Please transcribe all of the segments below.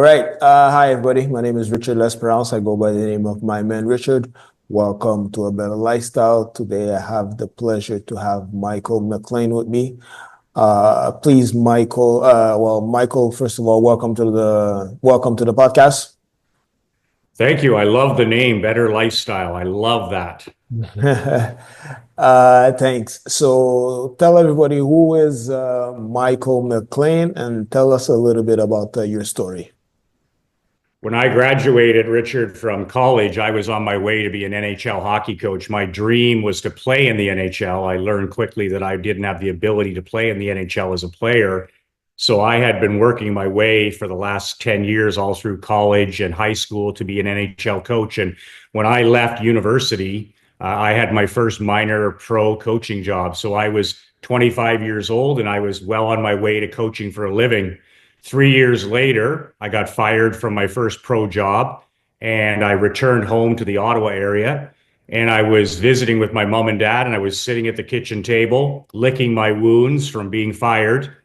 right. Hi, everybody. My name is Richard.lesperance. I go by the name of my man, Richard. Welcome to A Better Lifestyle. Today, I have the pleasure to have Michael McLean with me. Please, Michael. Michael, first of all, welcome to the podcast. Thank you. I love the name, Better Lifestyle. I love that. Thanks. So, tell everybody who is Michael McLean, and tell us a little bit about your story. When I graduated, Richard, from college, I was on my way to be an NHL hockey coach. My dream was to play in the NHL. I learned quickly that I didn't have the ability to play in the NHL as a player. So I had been working my way for the last 10 years, all through college and high school, to be an NHL coach. And when I left university, I had my first minor pro coaching job. So I was 25 years old and I was well on my way to coaching for a living. 3 years later, I got fired from my first pro job and I returned home to the Ottawa area. And I was visiting with my mom and dad, and I was sitting at the kitchen table, licking my wounds from being fired.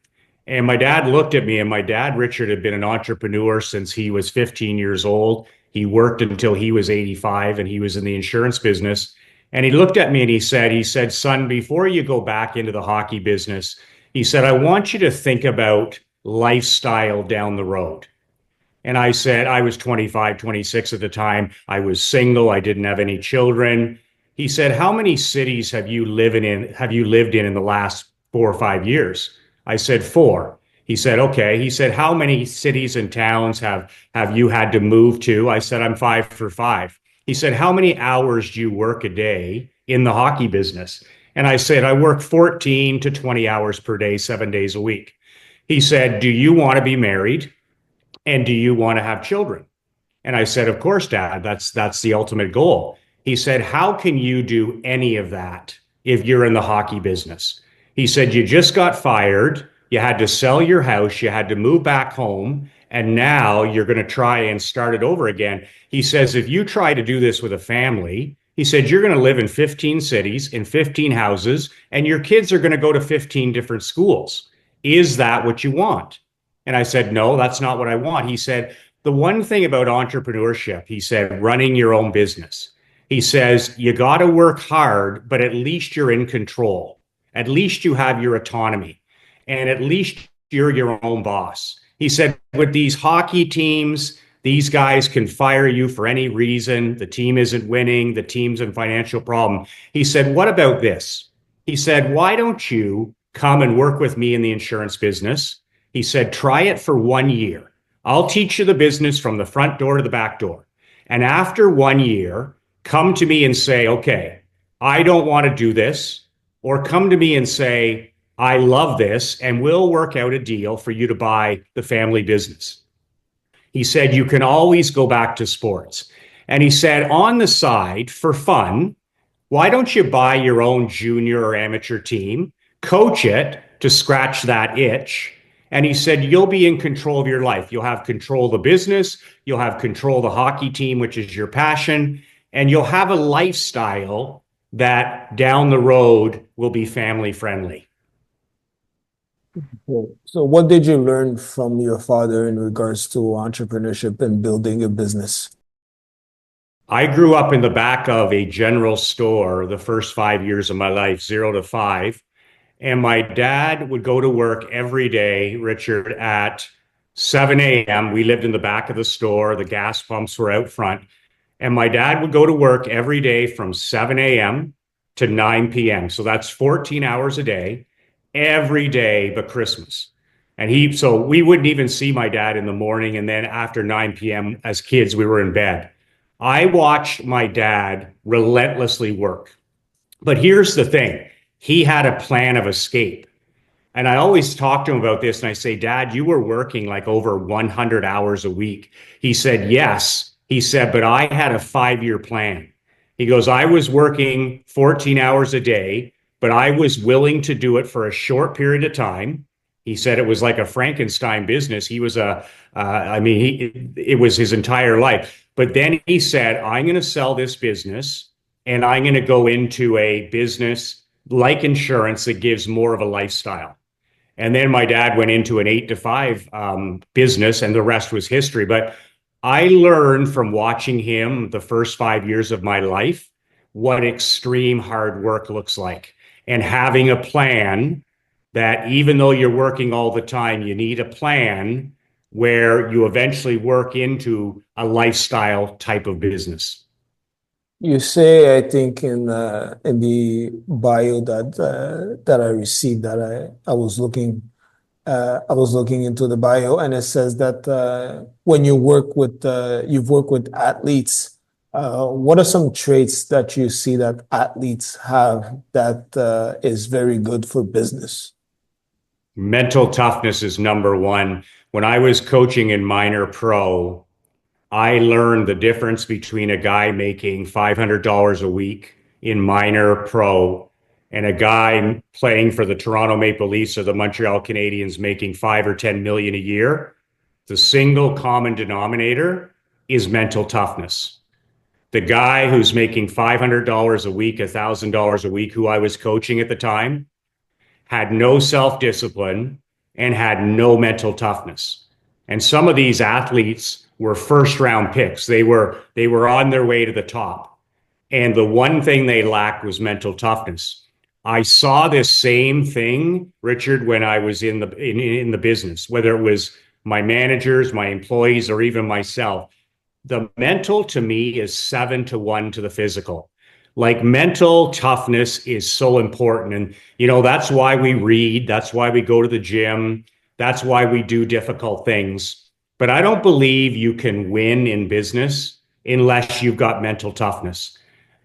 And my dad looked at me, and my dad, Richard, had been an entrepreneur since he was 15 years old. He worked until he was 85, and he was in the insurance business. And he looked at me and he said, son, before you go back into the hockey business, he said, I want you to think about lifestyle down the road. And I said, I was 25, 26 at the time. I was single. I didn't have any children. He said, how many cities have you lived in the last 4 or 5 years? I said, four. He said, okay. He said, how many cities and towns have you had to move to? I said, I'm 5 for 5. He said, how many hours do you work a day in the hockey business? And I said, I work 14 to 20 hours per day, 7 days a week. He said, do you want to be married? And do you want to have children? And I said, of course, Dad, that's the ultimate goal. He said, how can you do any of that if you're in the hockey business? He said, you just got fired. You had to sell your house. You had to move back home. And now you're going to try and start it over again. He says, if you try to do this with a family, he said, you're going to live in 15 cities, in 15 houses, and your kids are going to go to 15 different schools. Is that what you want? And I said, no, that's not what I want. He said, the one thing about entrepreneurship, he said, running your own business, he says, you got to work hard, but at least you're in control. At least you have your autonomy, and at least you're your own boss. He said, with these hockey teams, these guys can fire you for any reason. The team isn't winning. The team's in financial problem. He said, what about this? He said, why don't you come and work with me in the insurance business? He said, try it for 1 year. I'll teach you the business from the front door to the back door. And after 1 year, come to me and say, okay, I don't want to do this. Or come to me and say, I love this, and we'll work out a deal for you to buy the family business. He said, you can always go back to sports. And he said, on the side, for fun, why don't you buy your own junior or amateur team, coach it to scratch that itch? And he said, you'll be in control of your life. You'll have control of the business. You'll have control of the hockey team, which is your passion. And you'll have a lifestyle that down the road will be family friendly. So, what did you learn from your father in regards to entrepreneurship and building a business? I grew up in the back of a general store the first 5 years of my life, 0 to 5. And my dad would go to work every day, Richard, at 7 a.m. We lived in the back of the store. The gas pumps were out front. And my dad would go to work every day from 7 a.m. to 9 p.m. So that's 14 hours a day, every day but Christmas. And so we wouldn't even see my dad in the morning. And then after 9 p.m. as kids, we were in bed. I watched my dad relentlessly work. But here's the thing. He had a plan of escape. And I always talk to him about this. And I say, Dad, you were working like over 100 hours a week. He said, yes. He said, but I had a 5-year plan. He goes, I was working 14 hours a day, but I was willing to do it for a short period of time. He said it was like a Frankenstein business. He was it was his entire life. But then he said, I'm going to sell this business and I'm going to go into a business like insurance that gives more of a lifestyle. And then my dad went into an 8 to 5 business, and the rest was history. But I learned from watching him the first 5 years of my life what extreme hard work looks like, and having a plan that even though you're working all the time, you need a plan where you eventually work into a lifestyle type of business. You say, I think in the bio that I received that I was looking into the bio, and it says that when you've worked with athletes, what are some traits that you see that athletes have that is very good for business? Mental toughness is number one. When I was coaching in minor pro, I learned the difference between a guy making $500 a week in minor pro and a guy playing for the Toronto Maple Leafs or the Montreal Canadiens making 5 or 10 million a year. The single common denominator is mental toughness. The guy who's making $500 a week, $1,000 a week, who I was coaching at the time, had no self-discipline and had no mental toughness. And some of these athletes were first round picks. They were on their way to the top. And the one thing they lacked was mental toughness. I saw this same thing, Richard, when I was in the business, whether it was my managers, my employees, or even myself. The mental to me is 7 to 1 to the physical. Like, mental toughness is so important. And, that's why we read, that's why we go to the gym, that's why we do difficult things. But I don't believe you can win in business unless you've got mental toughness.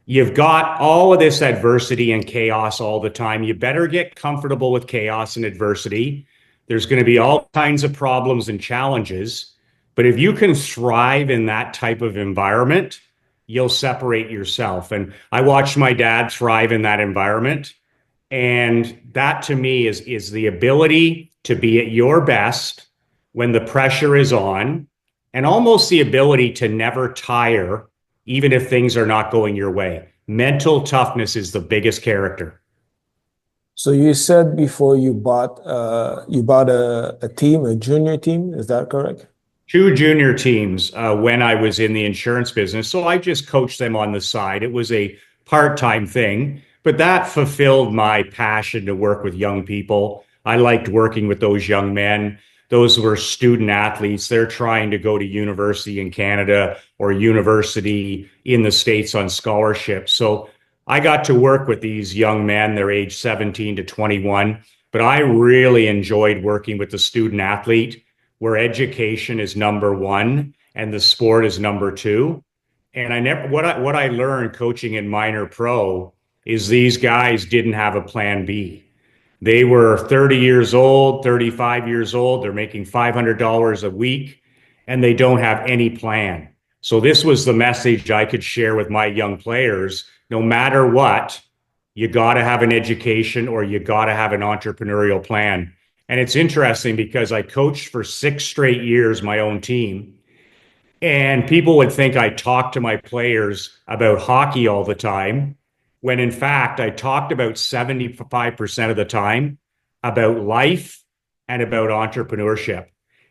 You've got all of this adversity and chaos all the time. You better get comfortable with chaos and adversity. There's going to be all kinds of problems and challenges. But if you can thrive in that type of environment, you'll separate yourself. And I watched my dad thrive in that environment. And that to me is the ability to be at your best when the pressure is on, and almost the ability to never tire, even if things are not going your way. Mental toughness is the biggest character. So you said before you bought a team, a junior team, is that correct? 2 junior teams when I was in the insurance business. So I just coached them on the side. It was a part-time thing, but that fulfilled my passion to work with young people. I liked working with those young men. Those were student athletes. They're trying to go to university in Canada or university in the States on scholarship. So I got to work with these young men. They're age 17 to 21, but I really enjoyed working with the student athlete, where education is number one and the sport is number two. And what I learned coaching in minor pro is these guys didn't have a plan B. They were 30 years old, 35 years old. They're making $500 a week and they don't have any plan. So this was the message I could share with my young players. No matter what, you got to have an education or you got to have an entrepreneurial plan. And it's interesting because I coached for 6 straight years my own team. And people would think I talked to my players about hockey all the time, when in fact, I talked about 75% of the time about life and about entrepreneurship.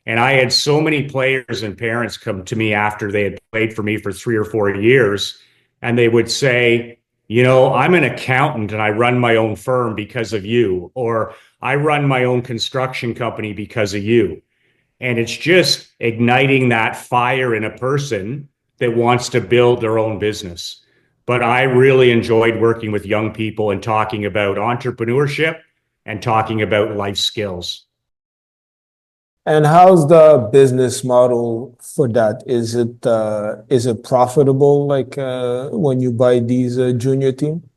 And I had so many players and parents come to me after they had played for me for 3 or 4 years, and they would say, I'm an accountant and I run my own firm because of you, or I run my own construction company because of you. And it's just igniting that fire in a person that wants to build their own business. But I really enjoyed working with young people and talking about entrepreneurship and talking about life skills. And how's the business model for that? Is it profitable like when you buy these junior team?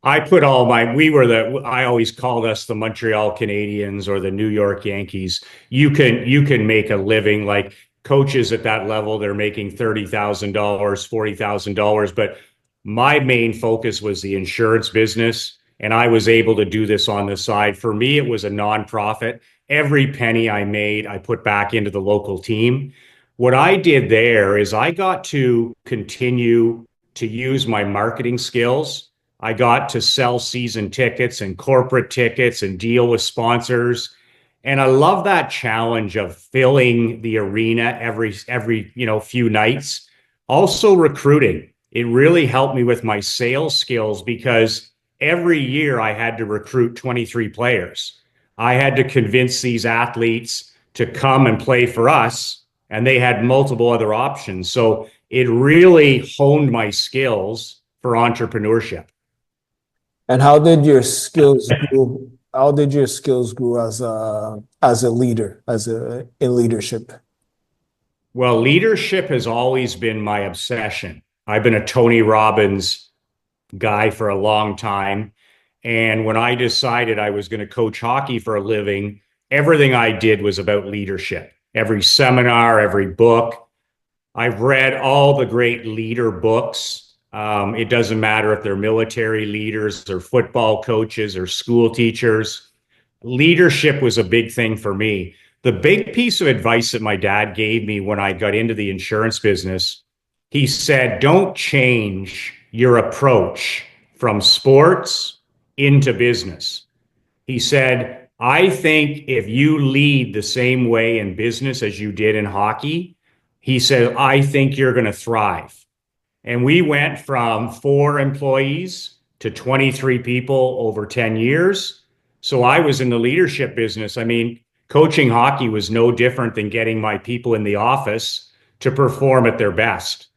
I put all my, we were I always called us the Montreal Canadiens or the New York Yankees. You can make a living, like coaches at that level, they're making $30,000, $40,000. But my main focus was the insurance business. And I was able to do this on the side. For me, it was a nonprofit. Every penny I made, I put back into the local team. What I did there is I got to continue to use my marketing skills I got to sell season tickets and corporate tickets and deal with sponsors. And I love that challenge of filling the arena every few nights. Also recruiting. It really helped me with my sales skills because every year I had to recruit 23 players. I had to convince these athletes to come and play for us, and they had multiple other options. So it really honed my skills for entrepreneurship. And how did your skills grow? How did your skills grow as a leader, in leadership? Well, leadership has always been my obsession. I've been a Tony Robbins guy for a long time. And when I decided I was going to coach hockey for a living, everything I did was about leadership. Every seminar, every book. I've read all the great leader books. It doesn't matter if they're military leaders or football coaches or school teachers. Leadership was a big thing for me. The big piece of advice that my dad gave me when I got into the insurance business, he said, don't change your approach from sports into business. He said, I think if you lead the same way in business as you did in hockey, he said, I think you're going to thrive. And we went from 4 employees to 23 people over 10 years. So I was in the leadership business. I mean, coaching hockey was no different than getting my people in the office to perform at their best.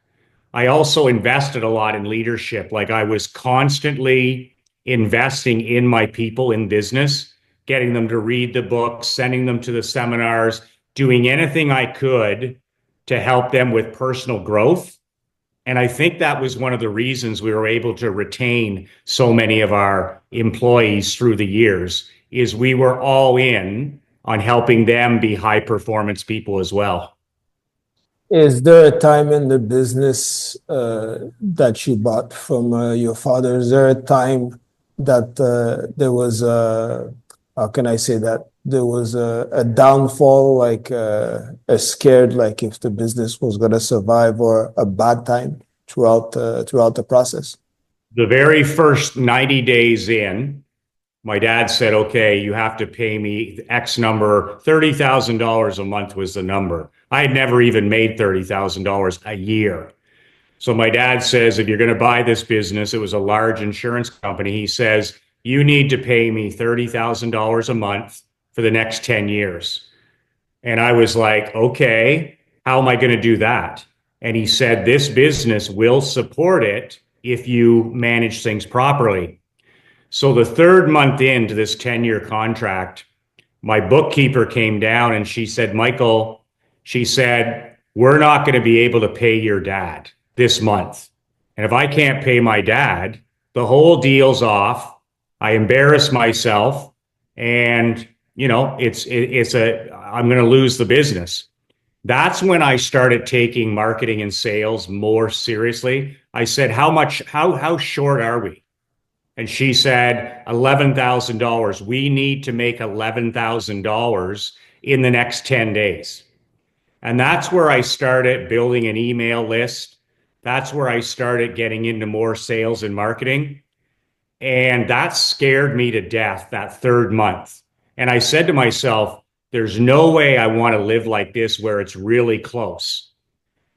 I also invested a lot in leadership. Like I was constantly investing in my people in business, getting them to read the books, sending them to the seminars, doing anything I could to help them with personal growth. And I think that was one of the reasons we were able to retain so many of our employees through the years, is we were all in on helping them be high performance people as well. Is there a time in the business that you bought from your father? Is there a time that there was how can I say that? There was a downfall, like a scared, like if the business was going to survive, or a bad time throughout the process? The very first 90 days in, my dad said, okay, you have to pay me X number, $30,000 a month was the number. I had never even made $30,000 a year. So my dad says, if you're going to buy this business, it was a large insurance company. He says, you need to pay me $30,000 a month for the next 10 years. And I was like, okay, how am I going to do that? And he said, this business will support it if you manage things properly. So the third month into this 10-year contract, my bookkeeper came down and she said, Michael, she said, we're not going to be able to pay your dad this month. And if I can't pay my dad, the whole deal's off. I embarrass myself, and I'm going to lose the business. That's when I started taking marketing and sales more seriously. I said, how short are we? And she said, $11,000. We need to make $11,000 in the next 10 days. And that's where I started building an email list. That's where I started getting into more sales and marketing. And that scared me to death that third month. And I said to myself, there's no way I want to live like this where it's really close.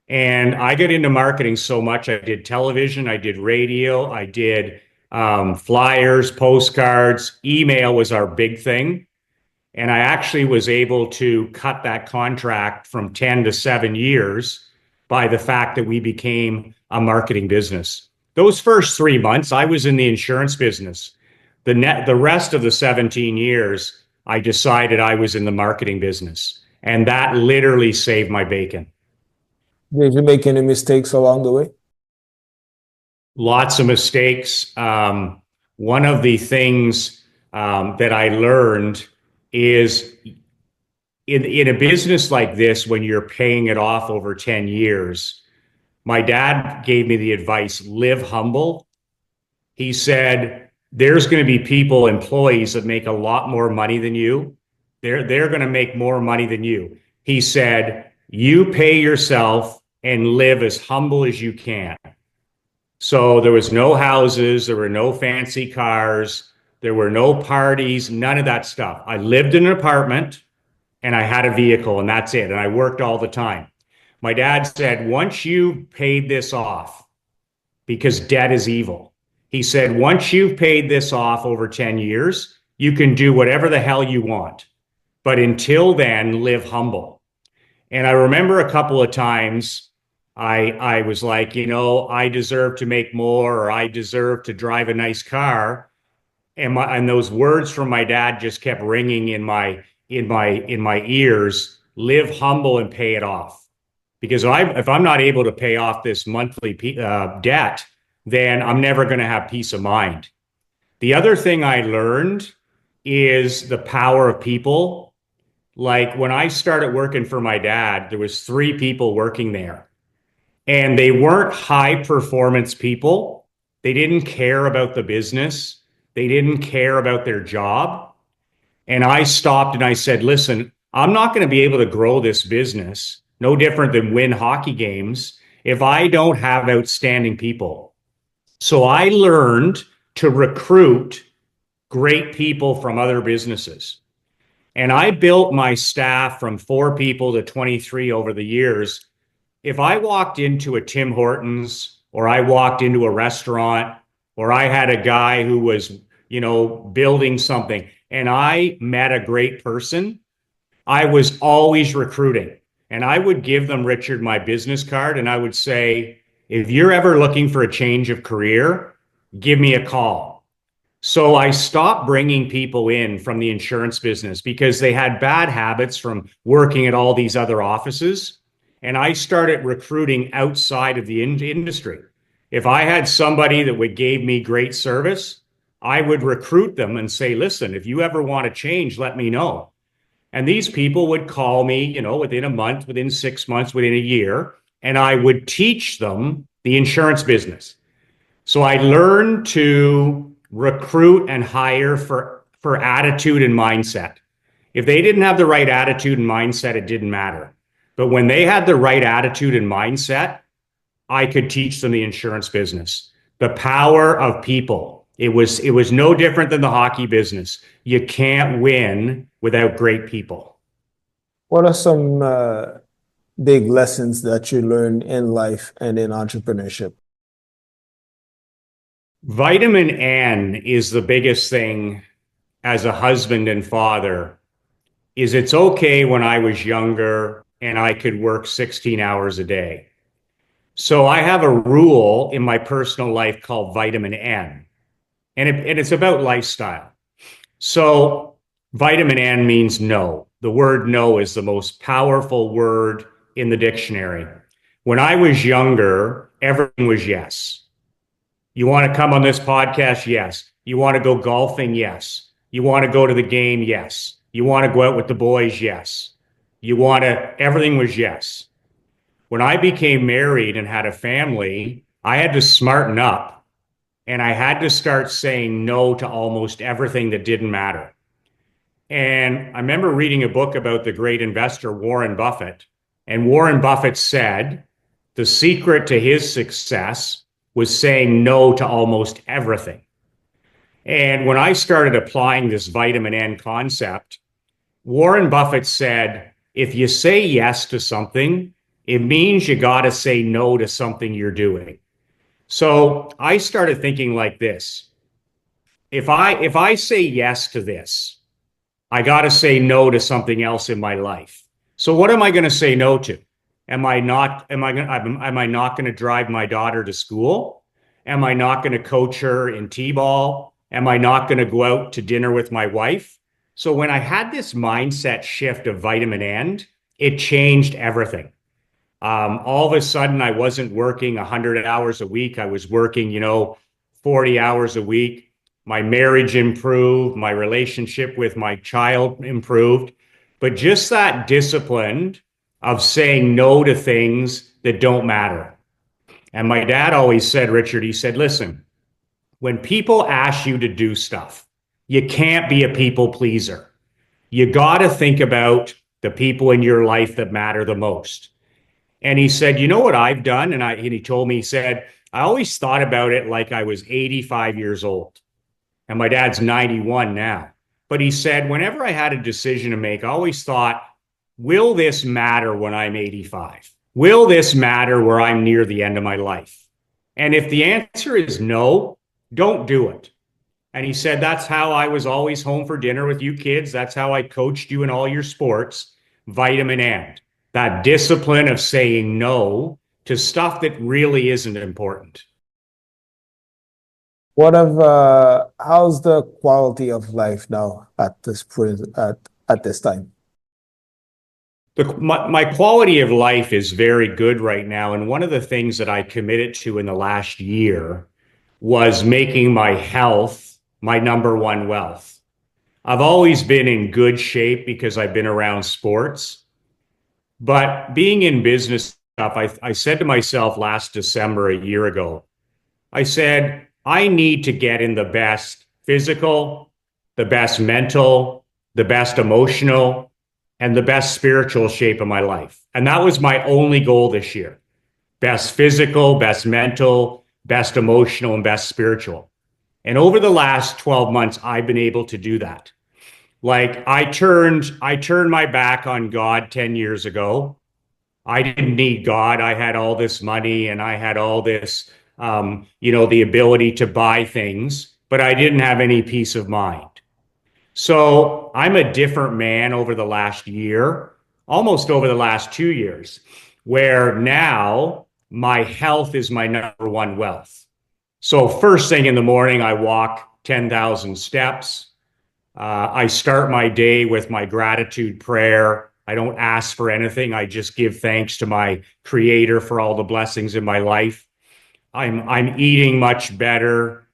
And I got into marketing so much. I did television, I did radio, I did flyers, postcards. Email was our big thing. And I actually was able to cut that contract from 10 to 7 years by the fact that we became a marketing business. Those first 3 months, I was in the insurance business. The rest of the 17 years, I decided I was in the marketing business. And that literally saved my bacon. Did you make any mistakes along the way? Lots of mistakes. One of the things that I learned is in a business like this, when you're paying it off over 10 years, my dad gave me the advice, live humble. He said, there's going to be people, employees that make a lot more money than you. They're going to make more money than you. He said, you pay yourself and live as humble as you can. So there was no houses, there were no fancy cars, there were no parties, none of that stuff. I lived in an apartment and I had a vehicle and that's it. And I worked all the time. My dad said, once you paid this off, because debt is evil, he said, once you've paid this off over 10 years, you can do whatever the hell you want. But until then, live humble. And I remember a couple of times I was like, I deserve to make more or I deserve to drive a nice car. And those words from my dad just kept ringing in my ears, live humble and pay it off. Because if I'm not able to pay off this monthly debt, then I'm never going to have peace of mind. The other thing I learned is the power of people. Like when I started working for my dad, there was 3 people working there and they weren't high performance people. They didn't care about the business. They didn't care about their job. And I stopped and I said, listen, I'm not going to be able to grow this business, no different than win hockey games, if I don't have outstanding people. So I learned to recruit great people from other businesses. And I built my staff from 4 people to 23 over the years. If I walked into a Tim Hortons or I walked into a restaurant or I had a guy who was, building something and I met a great person, I was always recruiting. And I would give them, Richard, my business card and I would say, if you're ever looking for a change of career, give me a call. So I stopped bringing people in from the insurance business because they had bad habits from working at all these other offices. And I started recruiting outside of the industry. If I had somebody that gave me great service, I would recruit them and say, listen, if you ever want to change, let me know. And these people would call me, within a month, within 6 months, within a year, and I would teach them the insurance business. So I learned to recruit and hire for attitude and mindset. If they didn't have the right attitude and mindset, it didn't matter. But when they had the right attitude and mindset, I could teach them the insurance business. The power of people. It was no different than the hockey business. You can't win without great people. What are some big lessons that you learned in life and in entrepreneurship? Vitamin N is the biggest thing as a husband and father. It's okay when I was younger and I could work 16 hours a day. So I have a rule in my personal life called Vitamin N, and it's about lifestyle. So vitamin N means no. The word no is the most powerful word in the dictionary. When I was younger, everything was yes. You want to come on this podcast? Yes. You want to go golfing? Yes. You want to go to the game? Yes. You want to go out with the boys? Yes. Everything was yes. When I became married and had a family, I had to smarten up and I had to start saying no to almost everything that didn't matter. And I remember reading a book about the great investor, Warren Buffett. And Warren Buffett said the secret to his success was saying no to almost everything. And when I started applying this vitamin N concept, Warren Buffett said, if you say yes to something, it means you got to say no to something you're doing. So I started thinking like this. If I say yes to this, I got to say no to something else in my life. So what am I going to say no to? Am I not going to drive my daughter to school? Am I not going to coach her in T-ball? Am I not going to go out to dinner with my wife? So when I had this mindset shift of vitamin N, it changed everything. All of a sudden, I wasn't working 100 hours a week. I was working, 40 hours a week. My marriage improved. My relationship with my child improved. But just that discipline of saying no to things that don't matter. And my dad always said, Richard, he said, listen, when people ask you to do stuff, you can't be a people pleaser. You got to think about the people in your life that matter the most. And he said, you know what I've done? And he told me, he said, I always thought about it like I was 85 years old, and my dad's 91 now. But he said, whenever I had a decision to make, I always thought, will this matter when I'm 85? Will this matter where I'm near the end of my life? And if the answer is no, don't do it. And he said, that's how I was always home for dinner with you kids. That's how I coached you in all your sports. Vitamin and that discipline of saying no to stuff that really isn't important. How's the quality of life now at this time? My quality of life is very good right now. And one of the things that I committed to in the last year was making my health my number one wealth. I've always been in good shape because I've been around sports, but being in business stuff, I said to myself last December, a year ago, I said, I need to get in the best physical, the best mental, the best emotional, and the best spiritual shape of my life. And that was my only goal this year. Best physical, best mental, best emotional, and best spiritual. And over the last 12 months, I've been able to do that. Like I turned my back on God 10 years ago. I didn't need God. I had all this money and I had all this, the ability to buy things, but I didn't have any peace of mind. So I'm a different man over the last year, almost over the last 2 years, where now my health is my number one wealth. So first thing in the morning, I walk 10,000 steps. I start my day with my gratitude prayer. I don't ask for anything. I just give thanks to my creator for all the blessings in my life. I'm eating much better,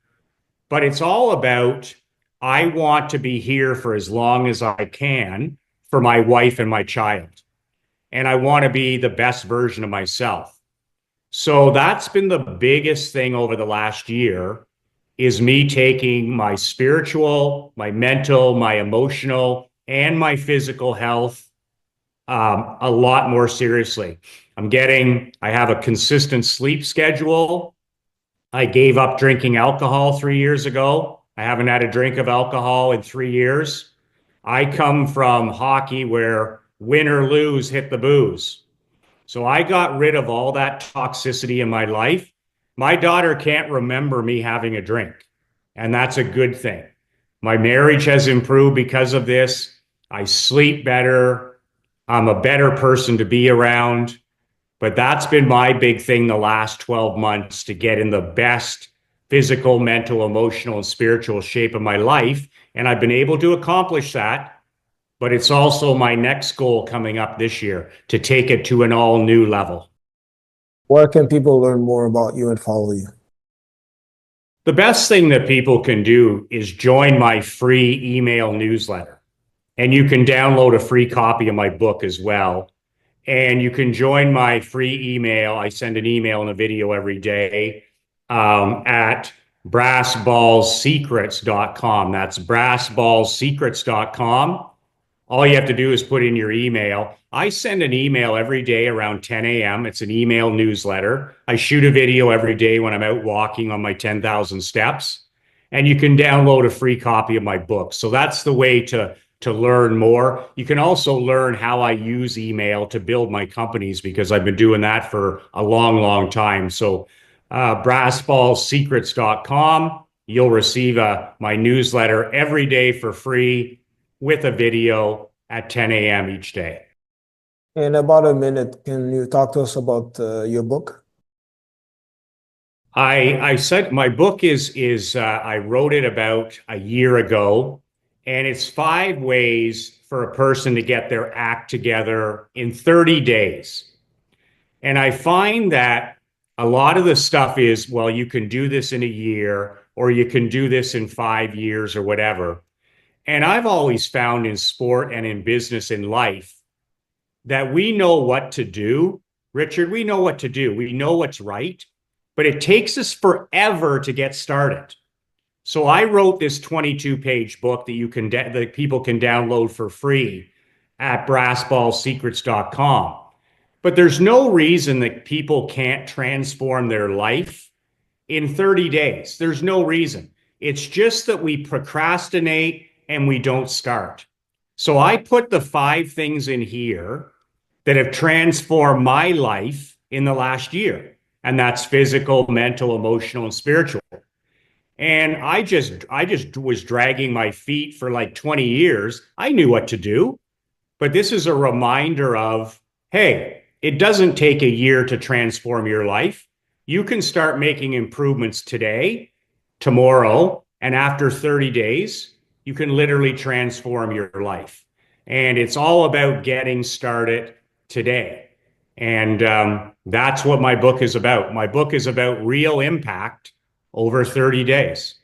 but it's all about I want to be here for as long as I can for my wife and my child. And I want to be the best version of myself. So that's been the biggest thing over the last year is me taking my spiritual, my mental, my emotional, and my physical health a lot more seriously. I have a consistent sleep schedule. I gave up drinking alcohol 3 years ago. I haven't had a drink of alcohol in 3 years. I come from hockey where win or lose, hit the booze. So I got rid of all that toxicity in my life. My daughter can't remember me having a drink, and that's a good thing. My marriage has improved because of this. I sleep better. I'm a better person to be around. But that's been my big thing the last 12 months to get in the best physical, mental, emotional, and spiritual shape of my life. And I've been able to accomplish that. But it's also my next goal coming up this year to take it to an all new level. Where can people learn more about you and follow you? The best thing that people can do is join my free email newsletter. And you can download a free copy of my book as well. And you can join my free email. I send an email and a video every day at brassballsecrets.com. That's brassballsecrets.com. All you have to do is put in your email. I send an email every day around 10 a.m. It's an email newsletter. I shoot a video every day when I'm out walking on my 10,000 steps. And you can download a free copy of my book. So that's the way to learn more. You can also learn how I use email to build my companies because I've been doing that for a long, long time. So brassballsecrets.com, you'll receive my newsletter every day for free with a video at 10 a.m. each day. In about a minute, can you talk to us about your book? I said my book is I wrote it about a year ago, and it's 5 ways for a person to get their act together in 30 days. And I find that a lot of the stuff is, well, you can do this in a year, or you can do this in 5 years, or whatever. And I've always found in sport and in business in life that we know what to do. Richard, we know what to do. We know what's right, but it takes us forever to get started. So I wrote this 22-page book that people can download for free at brassballsecrets.com. But there's no reason that people can't transform their life in 30 days. There's no reason. It's just that we procrastinate and we don't start. So I put the 5 things in here that have transformed my life in the last year. And that's physical, mental, emotional, and spiritual. And I just was dragging my feet for like 20 years. I knew what to do, but this is a reminder of, hey, it doesn't take a year to transform your life. You can start making improvements today, tomorrow, and after 30 days, you can literally transform your life. And it's all about getting started today. And that's what my book is about. My book is about real impact over 30 days.